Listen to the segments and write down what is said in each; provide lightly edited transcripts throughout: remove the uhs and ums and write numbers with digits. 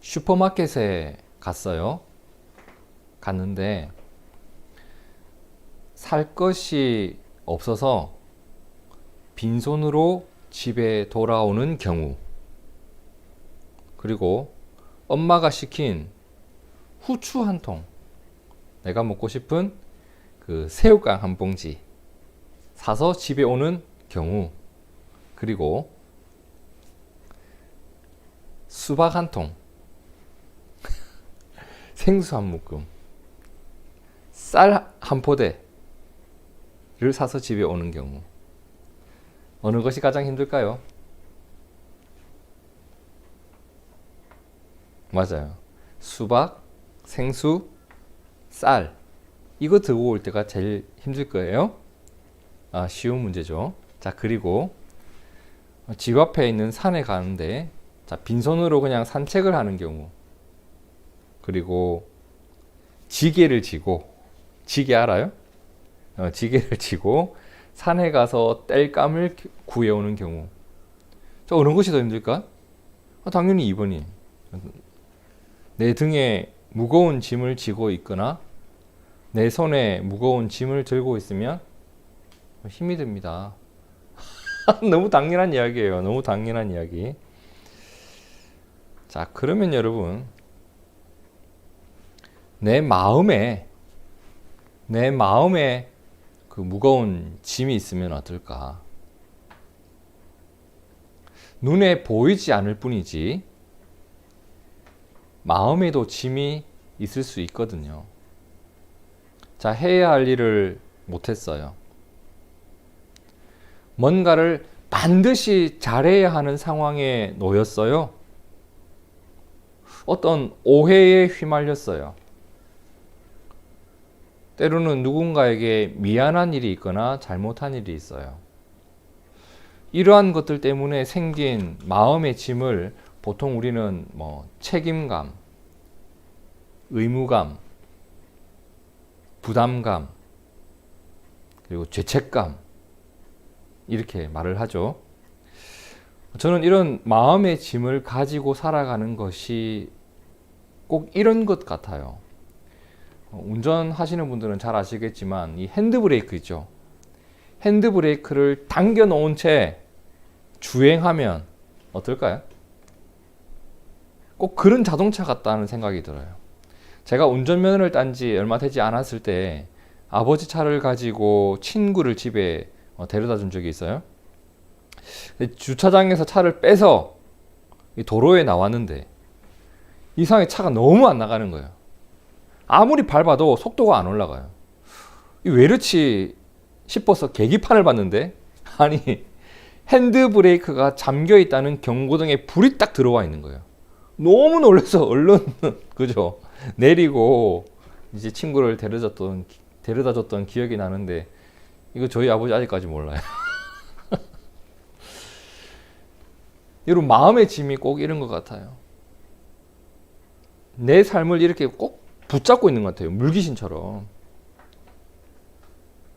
슈퍼마켓에 갔어요. 갔는데 살 것이 없어서 빈손으로 집에 돌아오는 경우, 그리고 엄마가 시킨 후추 한 통, 내가 먹고 싶은 그 새우깡 한 봉지 사서 집에 오는 경우, 그리고 수박 한 통, 생수 한 묶음, 쌀 한 포대를 사서 집에 오는 경우, 어느 것이 가장 힘들까요? 맞아요. 수박, 생수, 쌀, 이거 들고 올 때가 제일 힘들 거예요. 쉬운 문제죠. 자, 그리고 집 앞에 있는 산에 가는데, 자, 빈손으로 그냥 산책을 하는 경우, 그리고 지게를 지고, 지게 알아요? 지게를 지고 산에 가서 땔감을 구해오는 경우, 자, 어느 것이 더 힘들까? 당연히 2번이. 내 등에 무거운 짐을 지고 있거나 내 손에 무거운 짐을 들고 있으면 힘이 듭니다. 너무 당연한 이야기예요. 너무 당연한 이야기. 자, 그러면 여러분, 내 마음에 그 무거운 짐이 있으면 어떨까? 눈에 보이지 않을 뿐이지 마음에도 짐이 있을 수 있거든요. 자, 해야 할 일을 못했어요. 뭔가를 반드시 잘해야 하는 상황에 놓였어요. 어떤 오해에 휘말렸어요. 때로는 누군가에게 미안한 일이 있거나 잘못한 일이 있어요. 이러한 것들 때문에 생긴 마음의 짐을 보통 우리는 책임감, 의무감, 부담감, 그리고 죄책감, 이렇게 말을 하죠. 저는 이런 마음의 짐을 가지고 살아가는 것이 꼭 이런 것 같아요. 운전하시는 분들은 잘 아시겠지만 이 핸드브레이크 있죠. 핸드브레이크를 당겨 놓은 채 주행하면 어떨까요? 꼭 그런 자동차 같다는 생각이 들어요. 제가 운전면허를 딴 지 얼마 되지 않았을 때 아버지 차를 가지고 친구를 집에 데려다 준 적이 있어요. 주차장에서 차를 빼서 도로에 나왔는데 이상하게 차가 너무 안 나가는 거예요. 아무리 밟아도 속도가 안 올라가요. 왜 이렇지 싶어서 계기판을 봤는데, 아니, 핸드브레이크가 잠겨 있다는 경고등에 불이 딱 들어와 있는 거예요. 너무 놀라서 얼른 그죠, 내리고 이제 친구를 데려다 줬던 기억이 나는데, 이거 저희 아버지 아직까지 몰라요. 여러분, 마음의 짐이 꼭 이런 것 같아요. 내 삶을 이렇게 꼭 붙잡고 있는 것 같아요. 물귀신처럼.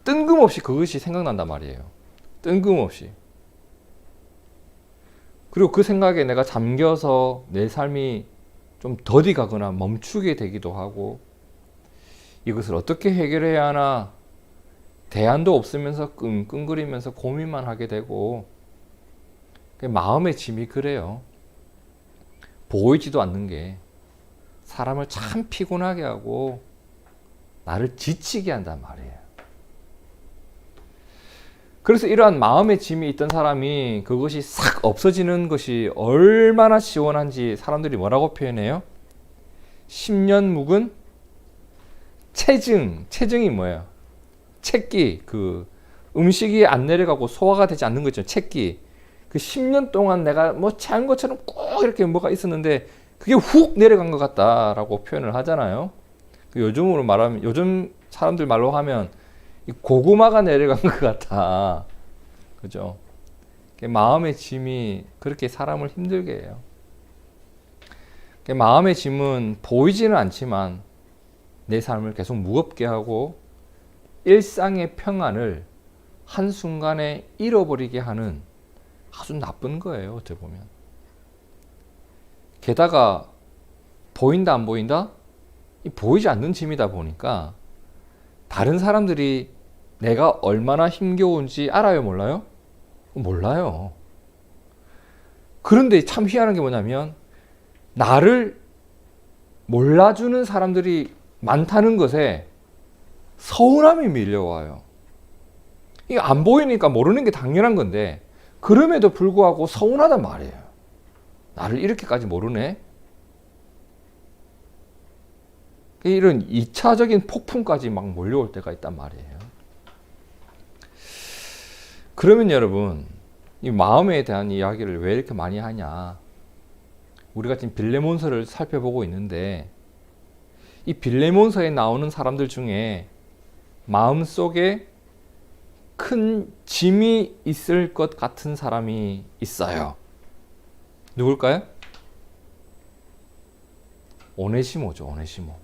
뜬금없이 그것이 생각난단 말이에요. 뜬금없이. 그리고 그 생각에 내가 잠겨서 내 삶이 좀 더디 가거나 멈추게 되기도 하고, 이것을 어떻게 해결해야 하나 대안도 없으면서 끙끙거리면서 고민만 하게 되고, 마음의 짐이 그래요. 보이지도 않는 게 사람을 참 피곤하게 하고 나를 지치게 한단 말이에요. 그래서 이러한 마음의 짐이 있던 사람이 그것이 싹 없어지는 것이 얼마나 시원한지 사람들이 뭐라고 표현해요? 10년 묵은 체증이 뭐예요? 채끼, 그 음식이 안 내려가고 소화가 되지 않는 거 있죠. 채끼. 그 10년 동안 내가 체한 것처럼 꼭 이렇게 뭐가 있었는데 그게 훅 내려간 것 같다라고 표현을 하잖아요. 요즘으로 말하면, 요즘 사람들 말로 하면 고구마가 내려간 것 같다. 그죠? 마음의 짐이 그렇게 사람을 힘들게 해요. 마음의 짐은 보이지는 않지만 내 삶을 계속 무겁게 하고 일상의 평안을 한순간에 잃어버리게 하는 아주 나쁜 거예요, 어떻게 보면. 게다가 보인다 안 보인다? 보이지 않는 짐이다 보니까 다른 사람들이 내가 얼마나 힘겨운지 알아요, 몰라요? 몰라요. 그런데 참 희한한 게 뭐냐면 나를 몰라주는 사람들이 많다는 것에 서운함이 밀려와요. 이게 안 보이니까 모르는 게 당연한 건데 그럼에도 불구하고 서운하단 말이에요. 나를 이렇게까지 모르네? 이런 2차적인 폭풍까지 막 몰려올 때가 있단 말이에요. 그러면 여러분, 이 마음에 대한 이야기를 왜 이렇게 많이 하냐? 우리가 지금 빌레몬서를 살펴보고 있는데 이 빌레몬서에 나오는 사람들 중에 마음속에 큰 짐이 있을 것 같은 사람이 있어요. 누굴까요? 오네시모죠. 오네시모.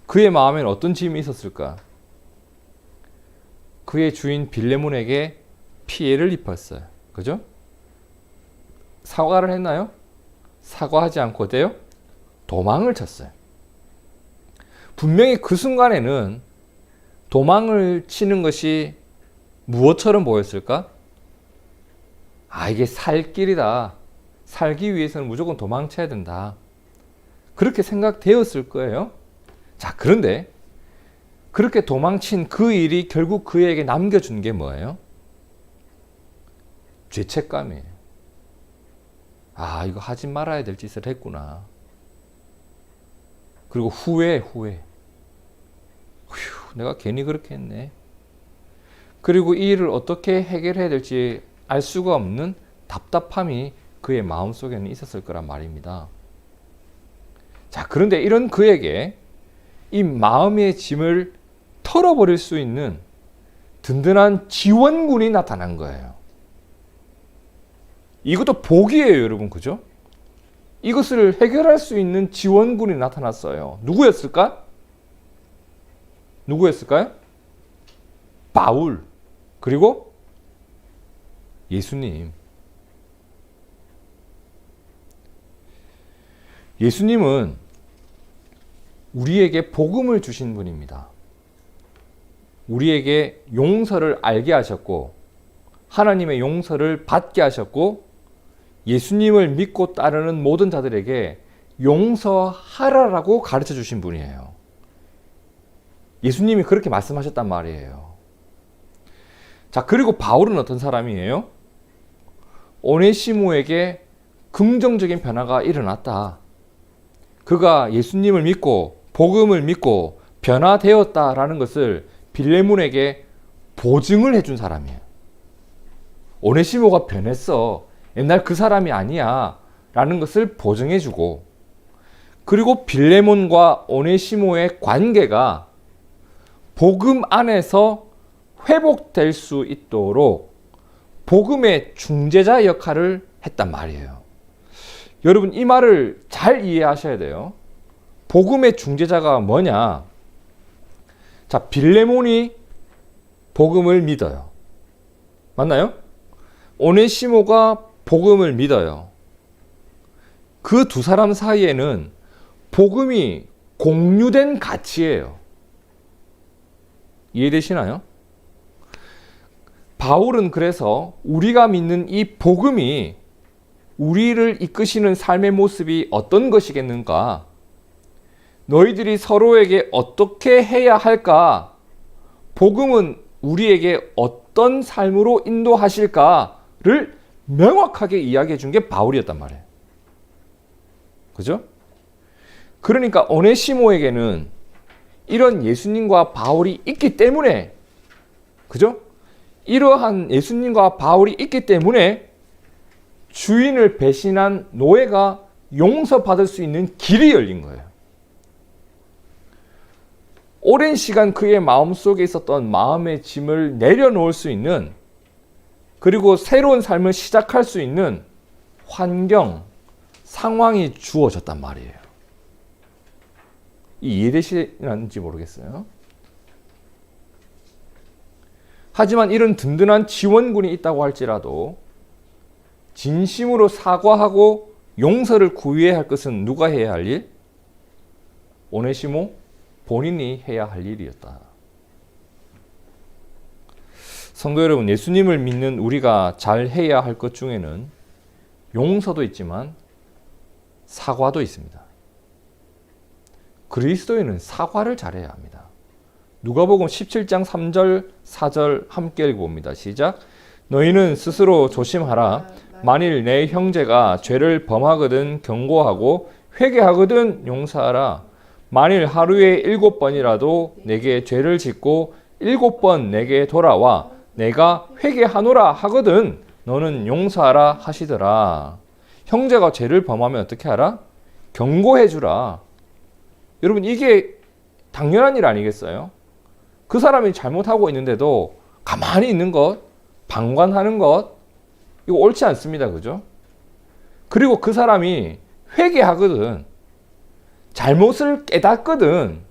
그의 마음에는 어떤 짐이 있었을까? 그의 주인 빌레몬에게 피해를 입었어요. 그죠? 사과를 했나요? 사과하지 않고 돼요? 도망을 쳤어요. 분명히 그 순간에는 도망을 치는 것이 무엇처럼 보였을까? 아, 이게 살 길이다. 살기 위해서는 무조건 도망쳐야 된다. 그렇게 생각되었을 거예요. 자, 그런데 그렇게 도망친 그 일이 결국 그에게 남겨준 게 뭐예요? 죄책감이에요. 아, 이거 하지 말아야 될 짓을 했구나. 그리고 후회. 휴, 내가 괜히 그렇게 했네. 그리고 이 일을 어떻게 해결해야 될지 알 수가 없는 답답함이 그의 마음속에는 있었을 거란 말입니다. 자, 그런데 이런 그에게 이 마음의 짐을 털어버릴 수 있는 든든한 지원군이 나타난 거예요. 이것도 복이에요, 여러분. 그죠? 이것을 해결할 수 있는 지원군이 나타났어요. 누구였을까? 누구였을까요? 바울. 그리고 예수님. 예수님은 우리에게 복음을 주신 분입니다. 우리에게 용서를 알게 하셨고 하나님의 용서를 받게 하셨고 예수님을 믿고 따르는 모든 자들에게 용서하라라고 가르쳐 주신 분이에요. 예수님이 그렇게 말씀하셨단 말이에요. 자, 그리고 바울은 어떤 사람이에요? 오네시모에게 긍정적인 변화가 일어났다. 그가 예수님을 믿고 복음을 믿고 변화되었다라는 것을 빌레몬에게 보증을 해준 사람이에요. 오네시모가 변했어. 옛날 그 사람이 아니야. 라는 것을 보증해주고 그리고 빌레몬과 오네시모의 관계가 복음 안에서 회복될 수 있도록 복음의 중재자 역할을 했단 말이에요. 여러분, 이 말을 잘 이해하셔야 돼요. 복음의 중재자가 뭐냐? 자, 빌레몬이 복음을 믿어요. 맞나요? 오네시모가 복음을 믿어요. 그 두 사람 사이에는 복음이 공유된 가치예요. 이해되시나요? 바울은 그래서 우리가 믿는 이 복음이 우리를 이끄시는 삶의 모습이 어떤 것이겠는가? 너희들이 서로에게 어떻게 해야 할까? 복음은 우리에게 어떤 삶으로 인도하실까를 명확하게 이야기해 준 게 바울이었단 말이에요. 그죠? 그러니까 오네시모에게는 이런 예수님과 바울이 있기 때문에, 그죠? 이러한 예수님과 바울이 있기 때문에 주인을 배신한 노예가 용서받을 수 있는 길이 열린 거예요. 오랜 시간 그의 마음속에 있었던 마음의 짐을 내려놓을 수 있는, 그리고 새로운 삶을 시작할 수 있는 환경, 상황이 주어졌단 말이에요. 이해되시는지 모르겠어요. 하지만 이런 든든한 지원군이 있다고 할지라도 진심으로 사과하고 용서를 구해야 할 것은 누가 해야 할 일? 오네시모 본인이 해야 할 일이었다. 성도 여러분, 예수님을 믿는 우리가 잘 해야 할 것 중에는 용서도 있지만 사과도 있습니다. 그리스도인은 사과를 잘해야 합니다. 누가복음 17장 3절 4절 함께 읽어봅니다. 시작. 너희는 스스로 조심하라. 만일 내 형제가 죄를 범하거든 경고하고 회개하거든 용서하라. 만일 하루에 7번이라도 내게 죄를 짓고 7번 내게 돌아와 내가 회개하노라 하거든 너는 용서하라 하시더라. 형제가 죄를 범하면 어떻게 하라? 경고해 주라. 여러분, 이게 당연한 일 아니겠어요? 그 사람이 잘못하고 있는데도 가만히 있는 것, 방관하는 것, 이거 옳지 않습니다. 그죠? 그리고 그 사람이 회개하거든, 잘못을 깨닫거든,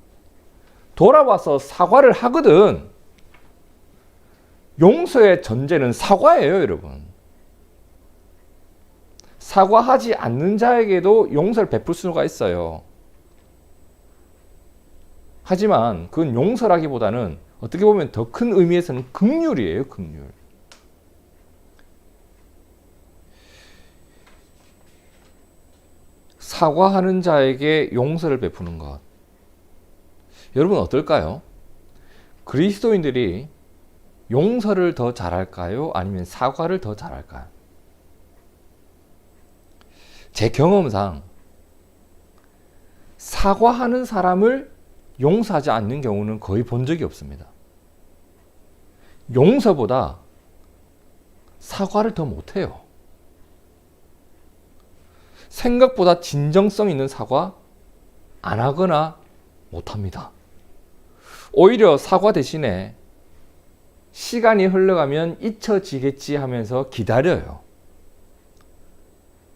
돌아와서 사과를 하거든, 용서의 전제는 사과예요, 여러분. 사과하지 않는 자에게도 용서를 베풀 수가 있어요. 하지만 그건 용서라기보다는 어떻게 보면 더 큰 의미에서는 긍휼이에요, 긍휼. 사과하는 자에게 용서를 베푸는 것. 여러분 어떨까요? 그리스도인들이 용서를 더 잘할까요? 아니면 사과를 더 잘할까요? 제 경험상 사과하는 사람을 용서하지 않는 경우는 거의 본 적이 없습니다. 용서보다 사과를 더 못해요. 생각보다 진정성 있는 사과 안 하거나 못합니다. 오히려 사과 대신에 시간이 흘러가면 잊혀지겠지 하면서 기다려요.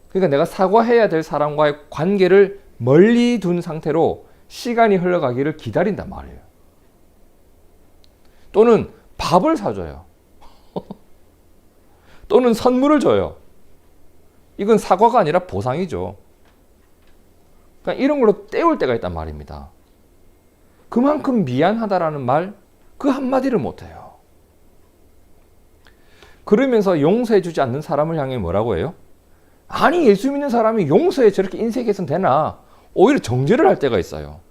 그러니까 내가 사과해야 될 사람과의 관계를 멀리 둔 상태로 시간이 흘러가기를 기다린단 말이에요. 또는 밥을 사줘요. 또는 선물을 줘요. 이건 사과가 아니라 보상이죠. 그러니까 이런 걸로 때울 때가 있단 말입니다. 그만큼 미안하다라는 말 그 한마디를 못해요. 그러면서 용서해주지 않는 사람을 향해 뭐라고 해요? 아니, 예수 믿는 사람이 용서에 저렇게 인색해서는 되나? 오히려 정죄를 할 때가 있어요.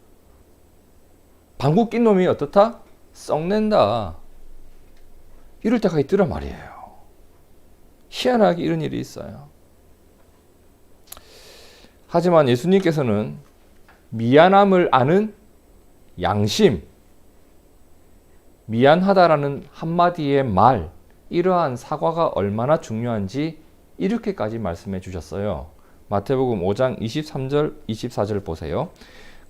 방구 낀 놈이 어떻다? 썩낸다. 이럴 때가 있더란 말이에요. 희한하게 이런 일이 있어요. 하지만 예수님께서는 미안함을 아는 양심, 미안하다라는 한마디의 말, 이러한 사과가 얼마나 중요한지 이렇게까지 말씀해 주셨어요. 마태복음 5장 23절, 24절 보세요.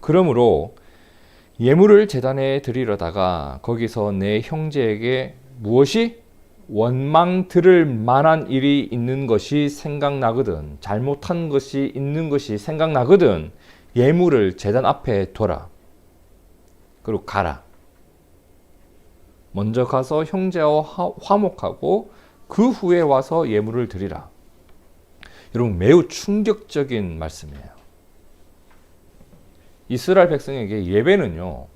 그러므로 예물을 제단에 드리려다가 거기서 내 형제에게 무엇이 원망 들을 만한 일이 있는 것이 생각나거든, 잘못한 것이 있는 것이 생각나거든, 예물을 제단 앞에 둬라. 그리고 가라. 먼저 가서 형제와 화목하고 그 후에 와서 예물을 드리라. 여러분, 매우 충격적인 말씀이에요. 이스라엘 백성에게 예배는요,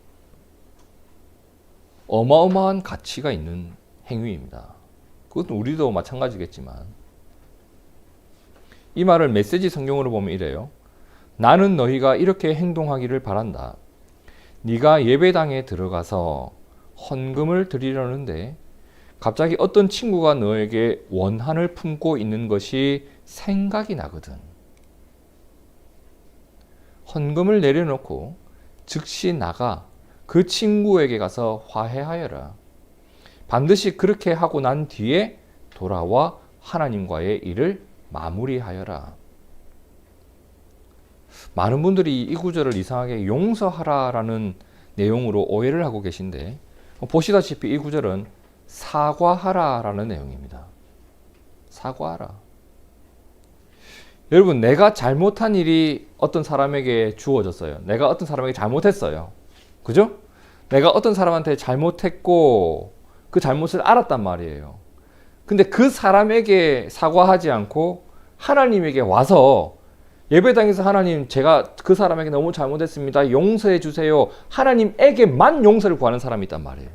어마어마한 가치가 있는 행위입니다. 그것도 우리도 마찬가지겠지만, 이 말을 메시지 성경으로 보면 이래요. 나는 너희가 이렇게 행동하기를 바란다. 네가 예배당에 들어가서 헌금을 드리려는데 갑자기 어떤 친구가 너에게 원한을 품고 있는 것이 생각이 나거든. 헌금을 내려놓고 즉시 나가 그 친구에게 가서 화해하여라. 반드시 그렇게 하고 난 뒤에 돌아와 하나님과의 일을 마무리하여라. 많은 분들이 이 구절을 이상하게 용서하라라는 내용으로 오해를 하고 계신데, 보시다시피 이 구절은 사과하라라는 내용입니다. 사과하라. 여러분, 내가 잘못한 일이 어떤 사람에게 주어졌어요. 내가 어떤 사람에게 잘못했어요. 그죠? 내가 어떤 사람한테 잘못했고 그 잘못을 알았단 말이에요. 근데 그 사람에게 사과하지 않고 하나님에게 와서 예배당에서 하나님, 제가 그 사람에게 너무 잘못했습니다, 용서해 주세요, 하나님에게만 용서를 구하는 사람이 있단 말이에요.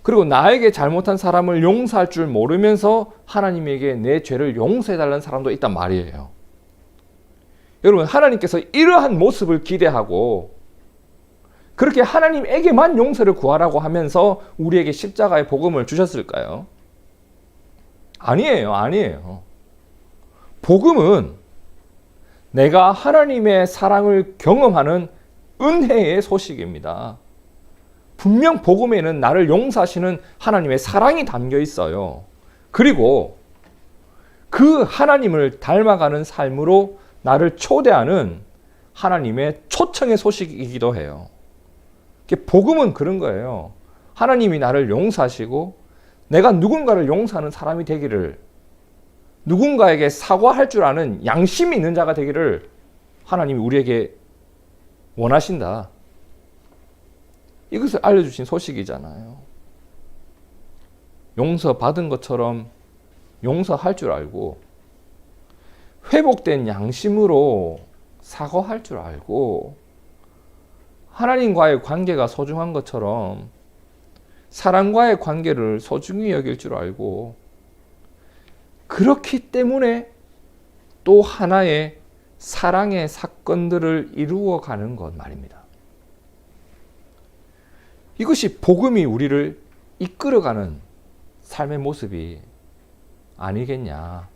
그리고 나에게 잘못한 사람을 용서할 줄 모르면서 하나님에게 내 죄를 용서해달라는 사람도 있단 말이에요. 여러분, 하나님께서 이러한 모습을 기대하고 그렇게 하나님에게만 용서를 구하라고 하면서 우리에게 십자가의 복음을 주셨을까요? 아니에요. 아니에요. 복음은 내가 하나님의 사랑을 경험하는 은혜의 소식입니다. 분명 복음에는 나를 용서하시는 하나님의 사랑이 담겨 있어요. 그리고 그 하나님을 닮아가는 삶으로 나를 초대하는 하나님의 초청의 소식이기도 해요. 복음은 그런 거예요. 하나님이 나를 용서하시고 내가 누군가를 용서하는 사람이 되기를, 누군가에게 사과할 줄 아는 양심이 있는 자가 되기를 하나님이 우리에게 원하신다. 이것을 알려주신 소식이잖아요. 용서받은 것처럼 용서할 줄 알고, 회복된 양심으로 사과할 줄 알고, 하나님과의 관계가 소중한 것처럼 사람과의 관계를 소중히 여길 줄 알고, 그렇기 때문에 또 하나의 사랑의 사건들을 이루어가는 것 말입니다. 이것이 복음이 우리를 이끌어가는 삶의 모습이 아니겠냐.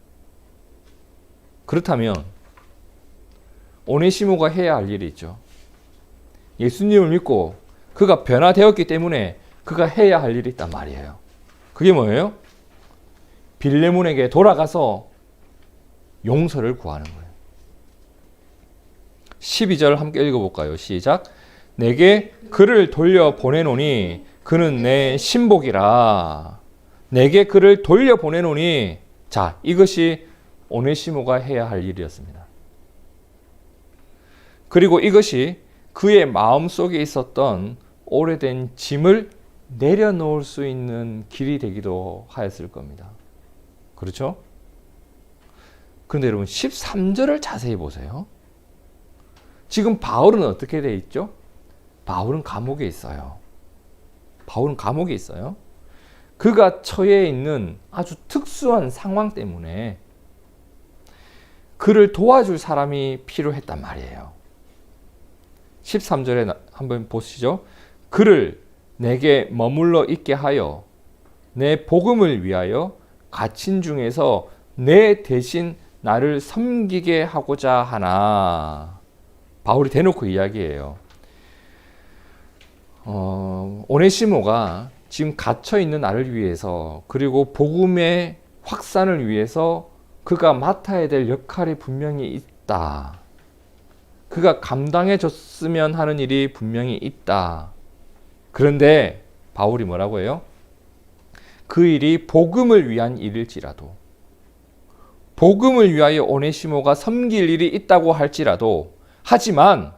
그렇다면 오네시모가 해야 할 일이 있죠. 예수님을 믿고 그가 변화되었기 때문에 그가 해야 할 일이 있단 말이에요. 그게 뭐예요? 빌레몬에게 돌아가서 용서를 구하는 거예요. 12절 함께 읽어볼까요? 시작. 내게 그를 돌려보내노니 그는 내 신복이라. 내게 그를 돌려보내노니. 자, 이것이 오네시모가 해야 할 일이었습니다. 그리고 이것이 그의 마음속에 있었던 오래된 짐을 내려놓을 수 있는 길이 되기도 하였을 겁니다. 그렇죠? 그런데 여러분 13절을 자세히 보세요. 지금 바울은 어떻게 돼 있죠? 바울은 감옥에 있어요. 바울은 감옥에 있어요. 그가 처해 있는 아주 특수한 상황 때문에 그를 도와줄 사람이 필요했단 말이에요. 13절에 한번 보시죠. 그를 내게 머물러 있게 하여 내 복음을 위하여 갇힌 중에서 내 대신 나를 섬기게 하고자 하나. 바울이 대놓고 이야기해요. 오네시모가 지금 갇혀있는 나를 위해서, 그리고 복음의 확산을 위해서 그가 맡아야 될 역할이 분명히 있다. 그가 감당해 줬으면 하는 일이 분명히 있다. 그런데 바울이 뭐라고 해요? 그 일이 복음을 위한 일일지라도, 복음을 위하여 오네시모가 섬길 일이 있다고 할지라도, 하지만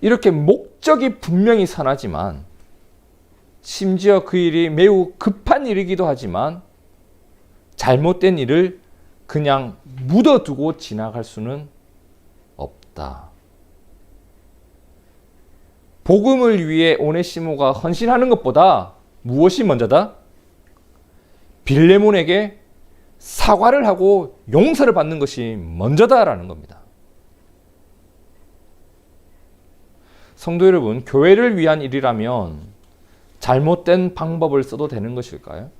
이렇게 목적이 분명히 선하지만, 심지어 그 일이 매우 급한 일이기도 하지만 잘못된 일을 그냥 묻어두고 지나갈 수는 없다. 복음을 위해 오네시모가 헌신하는 것보다 무엇이 먼저다? 빌레몬에게 사과를 하고 용서를 받는 것이 먼저다라는 겁니다. 성도 여러분, 교회를 위한 일이라면 잘못된 방법을 써도 되는 것일까요?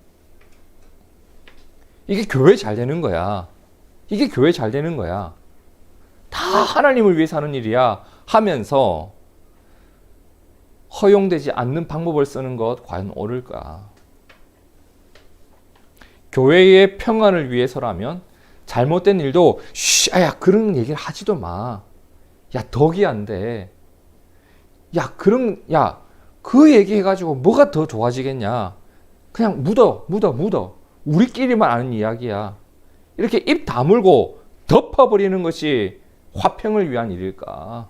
이게 교회 잘 되는 거야. 이게 교회 잘 되는 거야. 다 하나님을 위해서 하는 일이야 하면서 허용되지 않는 방법을 쓰는 것 과연 옳을까? 교회의 평안을 위해서라면 잘못된 일도 야 그런 얘기를 하지도 마. 야 덕이 안 돼. 야 그 얘기해가지고 뭐가 더 좋아지겠냐. 그냥 묻어. 우리끼리만 아는 이야기야. 이렇게 입 다물고 덮어버리는 것이 화평을 위한 일일까?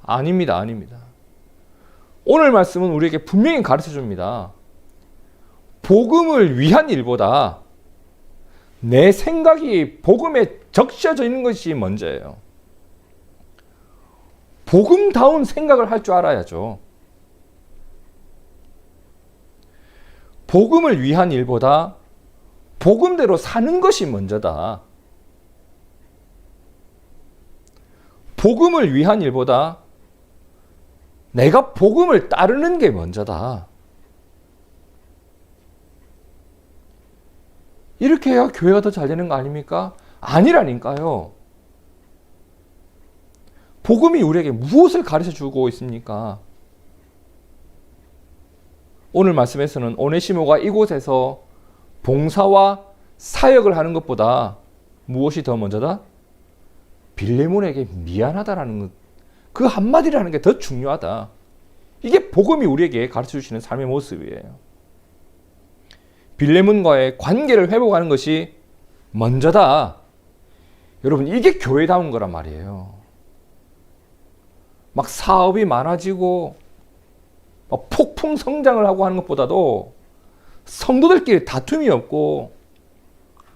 아닙니다. 오늘 말씀은 우리에게 분명히 가르쳐 줍니다. 복음을 위한 일보다 내 생각이 복음에 적셔져 있는 것이 먼저예요. 복음다운 생각을 할 줄 알아야죠. 복음을 위한 일보다 복음대로 사는 것이 먼저다. 복음을 위한 일보다 내가 복음을 따르는 게 먼저다. 이렇게 해야 교회가 더 잘 되는 거 아닙니까? 아니라니까요. 복음이 우리에게 무엇을 가르쳐 주고 있습니까? 오늘 말씀에서는 오네시모가 이곳에서 봉사와 사역을 하는 것보다 무엇이 더 먼저다? 빌레몬에게 미안하다라는 것, 그 한마디라는 게 더 중요하다. 이게 복음이 우리에게 가르쳐 주시는 삶의 모습이에요. 빌레몬과의 관계를 회복하는 것이 먼저다. 여러분, 이게 교회다운 거란 말이에요. 막 사업이 많아지고 막 폭풍 성장을 하고 하는 것보다도 성도들끼리 다툼이 없고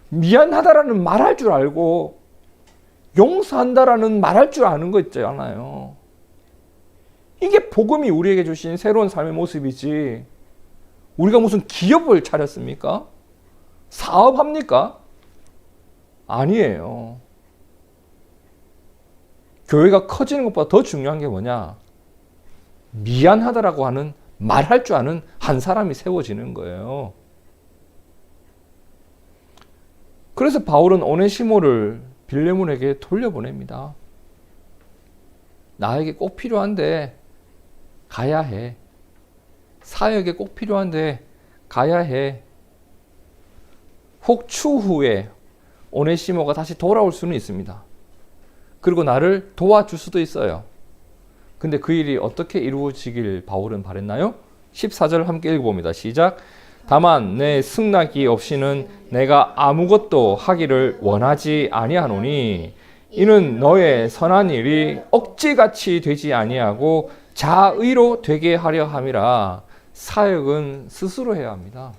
미안하다라는 말할 줄 알고 용서한다라는 말할 줄 아는 거 있잖아요. 이게 복음이 우리에게 주신 새로운 삶의 모습이지, 우리가 무슨 기업을 차렸습니까? 사업합니까? 아니에요. 교회가 커지는 것보다 더 중요한 게 뭐냐? 미안하다라고 하는, 말할 줄 아는 한 사람이 세워지는 거예요. 그래서 바울은 오네시모를 빌레몬에게 돌려보냅니다. 나에게 꼭 필요한데 가야 해. 사역에 꼭 필요한데 가야 해. 혹 추후에 오네시모가 다시 돌아올 수는 있습니다. 그리고 나를 도와줄 수도 있어요. 근데 그 일이 어떻게 이루어지길 바울은 바랬나요? 14절 함께 읽어봅니다. 시작. 다만 내 승낙이 없이는 내가 아무것도 하기를 원하지 아니하노니 이는 너의 선한 일이 억지같이 되지 아니하고 자의로 되게 하려 함이라. 사역은 스스로 해야 합니다.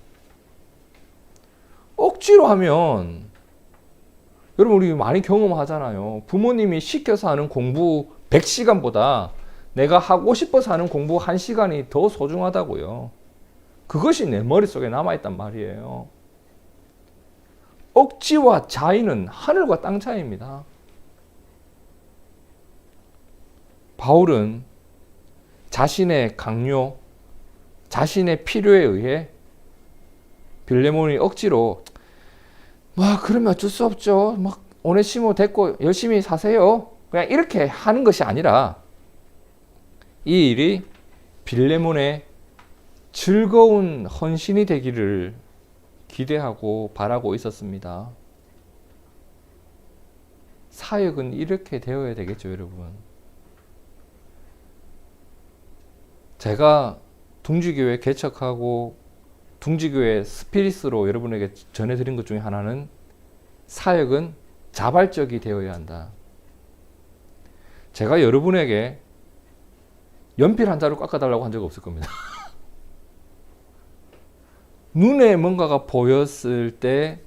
억지로 하면, 여러분 우리 많이 경험하잖아요. 부모님이 시켜서 하는 공부 100시간보다 내가 하고 싶어서 하는 공부 1시간이 더 소중하다고요. 그것이 내 머릿속에 남아있단 말이에요. 억지와 자의는 하늘과 땅 차이입니다. 바울은 자신의 강요, 자신의 필요에 의해 빌레몬이 억지로 그러면 어쩔 수 없죠. 오네시모 됐고 열심히 사세요. 그냥 이렇게 하는 것이 아니라 이 일이 빌레몬의 즐거운 헌신이 되기를 기대하고 바라고 있었습니다. 사역은 이렇게 되어야 되겠죠, 여러분. 제가 둥지교회 개척하고 둥지교회 스피릿으로 여러분에게 전해드린 것 중에 하나는 사역은 자발적이 되어야 한다. 제가 여러분에게 연필 한 자루 깎아달라고 한 적 없을 겁니다. 눈에 뭔가가 보였을 때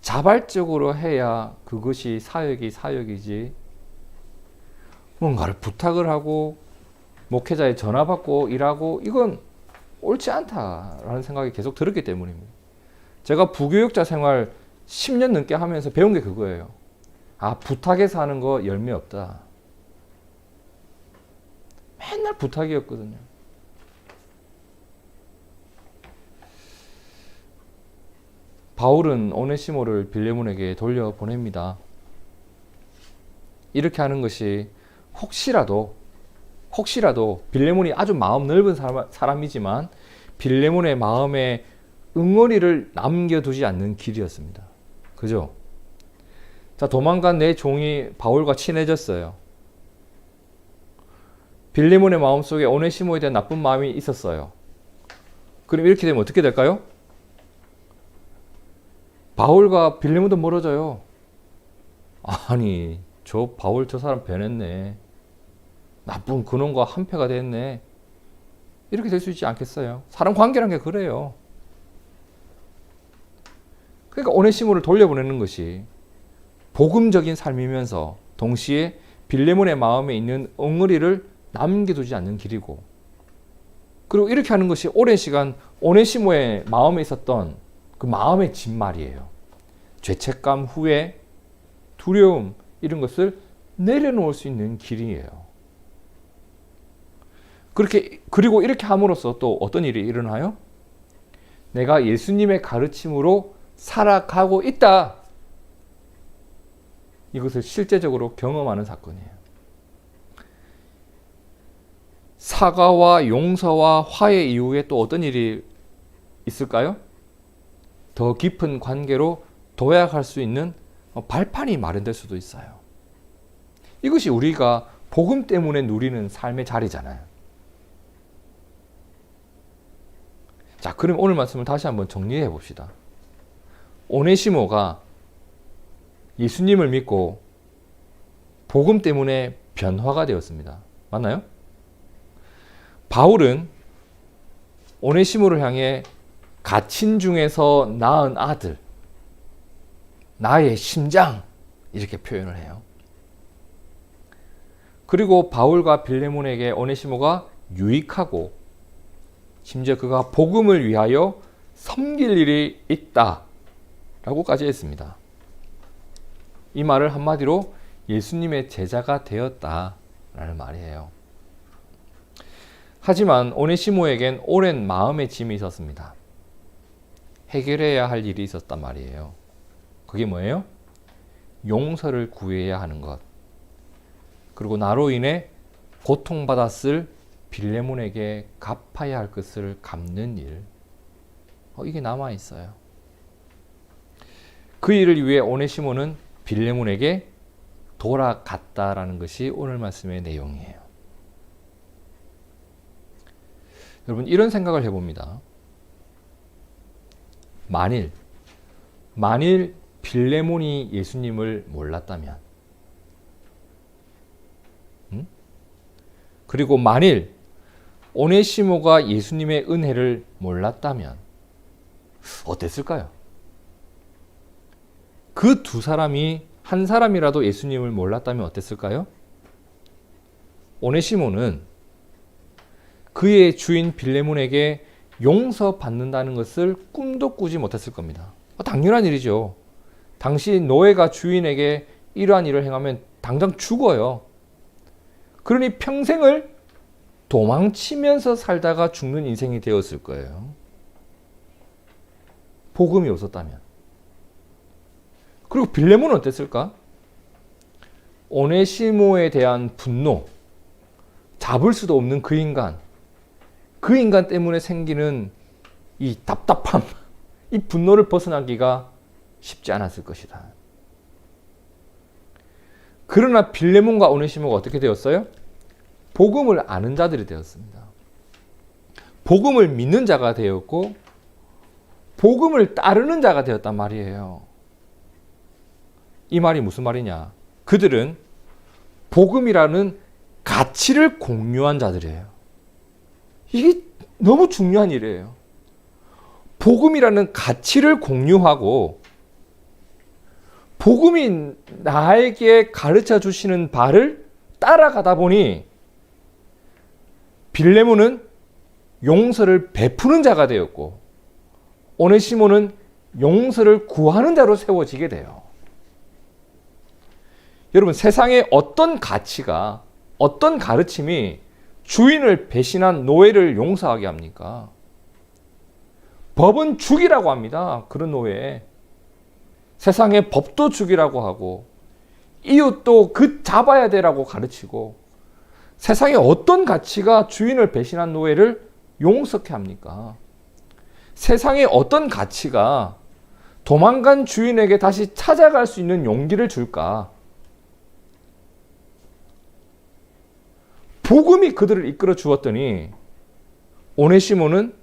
자발적으로 해야 그것이 사역이지, 뭔가를 부탁을 하고 목회자에 전화 받고 일하고, 이건 옳지 않다라는 생각이 계속 들었기 때문입니다. 제가 부교육자 생활 10년 넘게 하면서 배운 게 그거예요. 부탁해서 하는 거 열매 없다. 맨날 부탁이었거든요. 바울은 오네시모를 빌레몬에게 돌려보냅니다. 이렇게 하는 것이 혹시라도 빌레몬이 아주 마음 넓은 사람이지만 빌레몬의 마음에 응어리를 남겨두지 않는 길이었습니다. 그죠? 자, 도망간 내 종이 바울과 친해졌어요. 빌레몬의 마음속에 오네시모에 대한 나쁜 마음이 있었어요. 그럼 이렇게 되면 어떻게 될까요? 바울과 빌레몬도 멀어져요. 아니, 저 바울 저 사람 변했네. 나쁜 그놈과 한패가 됐네. 이렇게 될 수 있지 않겠어요? 사람 관계란 게 그래요. 그러니까 오네시모를 돌려보내는 것이 복음적인 삶이면서 동시에 빌레몬의 마음에 있는 엉어리를 남겨두지 않는 길이고, 그리고 이렇게 하는 것이 오랜 시간 오네시모의 마음에 있었던 그 마음의 짐 말이에요. 죄책감, 후회, 두려움, 이런 것을 내려놓을 수 있는 길이에요. 그리고 이렇게 함으로써 또 어떤 일이 일어나요? 내가 예수님의 가르침으로 살아가고 있다, 이것을 실제적으로 경험하는 사건이에요. 사과와 용서와 화해 이후에 또 어떤 일이 있을까요? 더 깊은 관계로 도약할 수 있는 발판이 마련될 수도 있어요. 이것이 우리가 복음 때문에 누리는 삶의 자리잖아요. 자, 그럼 오늘 말씀을 다시 한번 정리해 봅시다. 오네시모가 예수님을 믿고 복음 때문에 변화가 되었습니다. 맞나요? 바울은 오네시모를 향해 갇힌 중에서 낳은 아들, 나의 심장, 이렇게 표현을 해요. 그리고 바울과 빌레몬에게 오네시모가 유익하고 심지어 그가 복음을 위하여 섬길 일이 있다 라고까지 했습니다. 이 말을 한마디로 예수님의 제자가 되었다라는 말이에요. 하지만 오네시모에겐 오랜 마음의 짐이 있었습니다. 해결해야 할 일이 있었단 말이에요. 그게 뭐예요? 용서를 구해야 하는 것. 그리고 나로 인해 고통받았을 빌레몬에게 갚아야 할 것을 갚는 일. 이게 남아있어요. 그 일을 위해 오네시모는 빌레몬에게 돌아갔다라는 것이 오늘 말씀의 내용이에요. 여러분, 이런 생각을 해봅니다. 만일 빌레몬이 예수님을 몰랐다면, 그리고 만일 오네시모가 예수님의 은혜를 몰랐다면 어땠을까요? 그 두 사람이 한 사람이라도 예수님을 몰랐다면 어땠을까요? 오네시모는 그의 주인 빌레몬에게 용서받는다는 것을 꿈도 꾸지 못했을 겁니다. 당연한 일이죠. 당시 노예가 주인에게 이러한 일을 행하면 당장 죽어요. 그러니 평생을 도망치면서 살다가 죽는 인생이 되었을 거예요. 복음이 없었다면. 그리고 빌레몬은 어땠을까? 오네시모에 대한 분노, 잡을 수도 없는 그 인간 때문에 생기는 이 답답함, 이 분노를 벗어나기가 쉽지 않았을 것이다. 그러나 빌레몬과 오네시모가 어떻게 되었어요? 복음을 아는 자들이 되었습니다. 복음을 믿는 자가 되었고 복음을 따르는 자가 되었단 말이에요. 이 말이 무슨 말이냐? 그들은 복음이라는 가치를 공유한 자들이에요. 이게 너무 중요한 일이에요. 복음이라는 가치를 공유하고 복음이 나에게 가르쳐 주시는 바를 따라가다 보니 빌레몬은 용서를 베푸는 자가 되었고 오네시모는 용서를 구하는 자로 세워지게 돼요. 여러분, 세상에 어떤 가치가, 어떤 가르침이 주인을 배신한 노예를 용서하게 합니까? 법은 죽이라고 합니다. 그런 노예. 세상의 법도 죽이라고 하고 이웃도 그 잡아야 되라고 가르치고 세상에 어떤 가치가 주인을 배신한 노예를 용서케 합니까? 세상에 어떤 가치가 도망간 주인에게 다시 찾아갈 수 있는 용기를 줄까? 복음이 그들을 이끌어 주었더니 오네시모는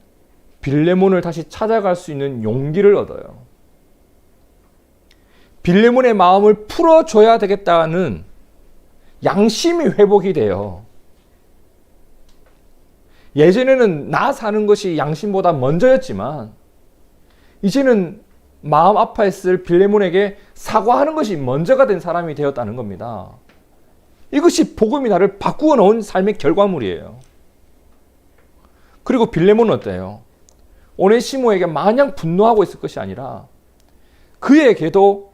빌레몬을 다시 찾아갈 수 있는 용기를 얻어요. 빌레몬의 마음을 풀어줘야 되겠다는 양심이 회복이 돼요. 예전에는 나 사는 것이 양심보다 먼저였지만 이제는 마음 아파했을 빌레몬에게 사과하는 것이 먼저가 된 사람이 되었다는 겁니다. 이것이 복음이 나를 바꾸어 놓은 삶의 결과물이에요. 그리고 빌레몬은 어때요? 오네시모에게 마냥 분노하고 있을 것이 아니라 그에게도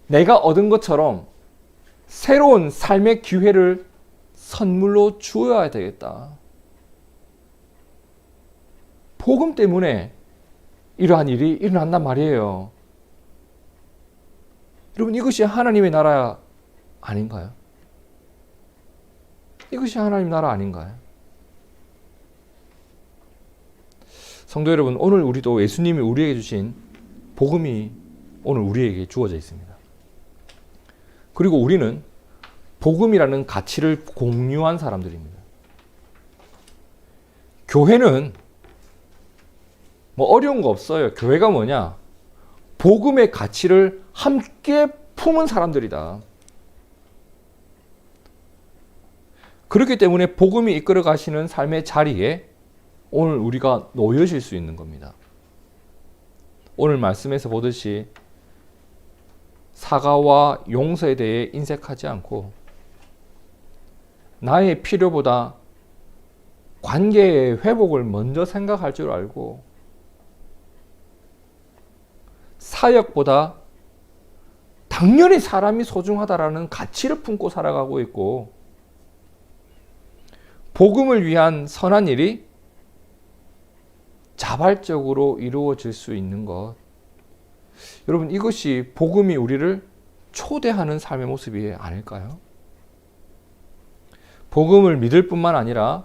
내가 얻은 것처럼 새로운 삶의 기회를 선물로 주어야 되겠다. 복음 때문에 이러한 일이 일어난단 말이에요. 여러분, 이것이 하나님의 나라 아닌가요? 이것이 하나님 나라 아닌가요? 성도 여러분, 오늘 우리도 예수님이 우리에게 주신 복음이 오늘 우리에게 주어져 있습니다. 그리고 우리는 복음이라는 가치를 공유한 사람들입니다. 교회는 뭐 어려운 거 없어요. 교회가 뭐냐? 복음의 가치를 함께 품은 사람들이다. 그렇기 때문에 복음이 이끌어 가시는 삶의 자리에 오늘 우리가 놓여질 수 있는 겁니다. 오늘 말씀에서 보듯이 사과와 용서에 대해 인색하지 않고 나의 필요보다 관계의 회복을 먼저 생각할 줄 알고 사역보다 당연히 사람이 소중하다라는 가치를 품고 살아가고 있고 복음을 위한 선한 일이 자발적으로 이루어질 수 있는 것. 여러분, 이것이 복음이 우리를 초대하는 삶의 모습이 아닐까요? 복음을 믿을 뿐만 아니라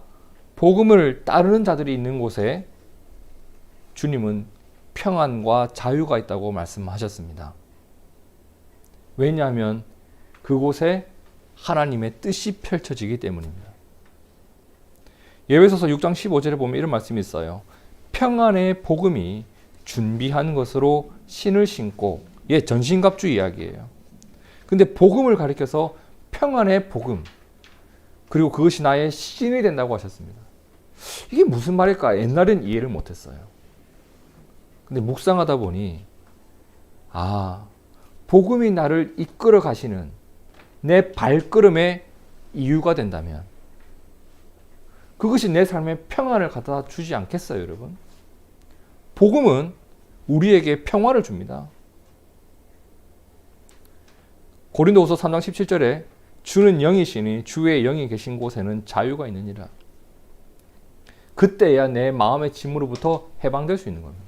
복음을 따르는 자들이 있는 곳에 주님은 평안과 자유가 있다고 말씀하셨습니다. 왜냐하면 그곳에 하나님의 뜻이 펼쳐지기 때문입니다. 예배소서 6장 15절에 보면 이런 말씀이 있어요. 평안의 복음이 준비한 것으로 신을 신고, 전신갑주 이야기예요. 근데 복음을 가리켜서 평안의 복음, 그리고 그것이 나의 신이 된다고 하셨습니다. 이게 무슨 말일까? 옛날엔 이해를 못했어요. 근데 묵상하다 보니 복음이 나를 이끌어 가시는 내 발걸음의 이유가 된다면 그것이 내 삶에 평안을 갖다 주지 않겠어요, 여러분? 복음은 우리에게 평화를 줍니다. 고린도후서 3장 17절에 주는 영이시니 주의 영이 계신 곳에는 자유가 있느니라. 그때야 내 마음의 짐으로부터 해방될 수 있는 겁니다.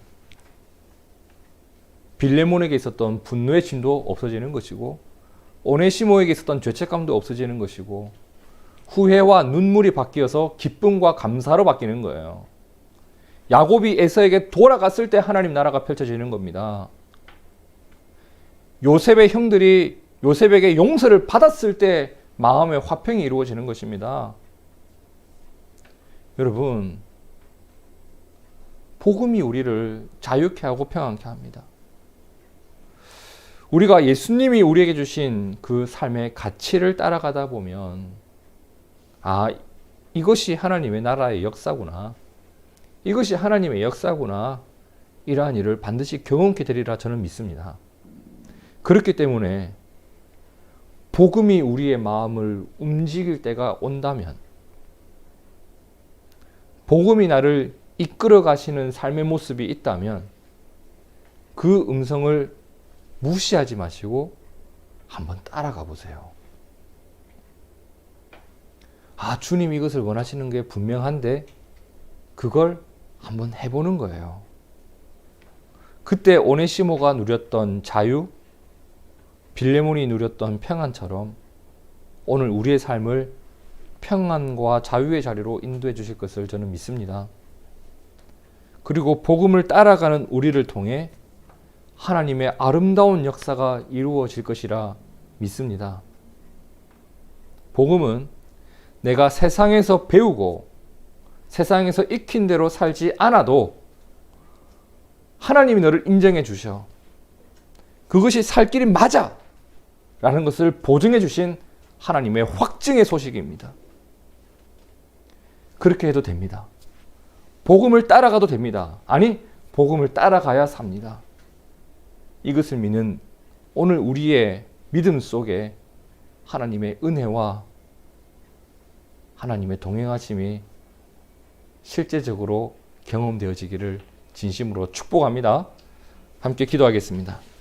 빌레몬에게 있었던 분노의 짐도 없어지는 것이고 오네시모에게 있었던 죄책감도 없어지는 것이고 후회와 눈물이 바뀌어서 기쁨과 감사로 바뀌는 거예요. 야곱이 에서에게 돌아갔을 때 하나님 나라가 펼쳐지는 겁니다. 요셉의 형들이 요셉에게 용서를 받았을 때 마음의 화평이 이루어지는 것입니다. 여러분, 복음이 우리를 자유케 하고 평안케 합니다. 우리가 예수님이 우리에게 주신 그 삶의 가치를 따라가다 보면 이것이 하나님의 나라의 역사구나. 이것이 하나님의 역사구나. 이러한 일을 반드시 경험케 되리라 저는 믿습니다. 그렇기 때문에 복음이 우리의 마음을 움직일 때가 온다면 복음이 나를 이끌어 가시는 삶의 모습이 있다면 그 음성을 무시하지 마시고 한번 따라가 보세요. 주님이 이것을 원하시는 게 분명한데 그걸 한번 해보는 거예요. 그때 오네시모가 누렸던 자유, 빌레몬이 누렸던 평안처럼 오늘 우리의 삶을 평안과 자유의 자리로 인도해 주실 것을 저는 믿습니다. 그리고 복음을 따라가는 우리를 통해 하나님의 아름다운 역사가 이루어질 것이라 믿습니다. 복음은 내가 세상에서 배우고 세상에서 익힌 대로 살지 않아도 하나님이 너를 인정해 주셔. 그것이 살 길이 맞아! 라는 것을 보증해 주신 하나님의 확증의 소식입니다. 그렇게 해도 됩니다. 복음을 따라가도 됩니다. 아니, 복음을 따라가야 삽니다. 이것을 믿는 오늘 우리의 믿음 속에 하나님의 은혜와 하나님의 동행하심이 실제적으로 경험되어지기를 진심으로 축복합니다. 함께 기도하겠습니다.